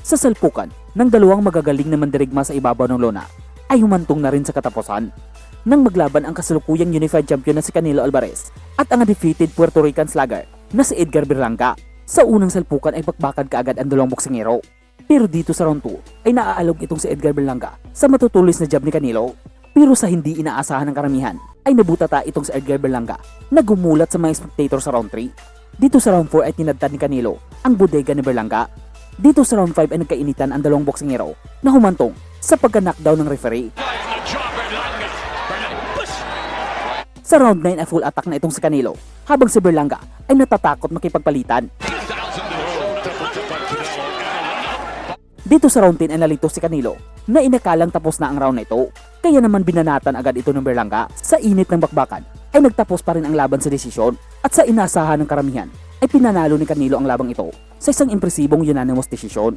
Sa salpukan ng dalawang magagaling na mandirigma sa ibabaw ng lona ay humantong na rin sa katapusan nang maglaban ang kasalukuyang unified champion na si Canelo Alvarez at ang undefeated Puerto Rican slugger na si Edgar Berlanga. Sa unang salpukan ay bakbakan kaagad ang dalawang boksingero, pero dito sa round 2 ay naaalog itong si Edgar Berlanga sa matutulis na jab ni Canelo. Pero sa hindi inaasahan ng karamihan ay nabutata itong si Edgar Berlanga na gumulat sa mga spectator sa round 3. Dito sa round 4 ay tinadtad ni Canelo ang bodega ni Berlanga. Dito sa round 5 ay nagkainitan ang dalawang boksingero na humantong sa pagka-knockdown ng referee. Sa round 9 ay full attack na itong si Canelo habang si Berlanga ay natatakot makipagpalitan. Dito sa round 10 ay nalito si Canelo na inakalang tapos na ang round na ito, kaya naman binanatan agad ito ng Berlanga. Sa init ng bakbakan ay nagtapos pa rin ang laban sa desisyon at sa inasahan ng karamihan ay pinanalo ni Canelo ang labang ito sa isang impresibong unanimous desisyon.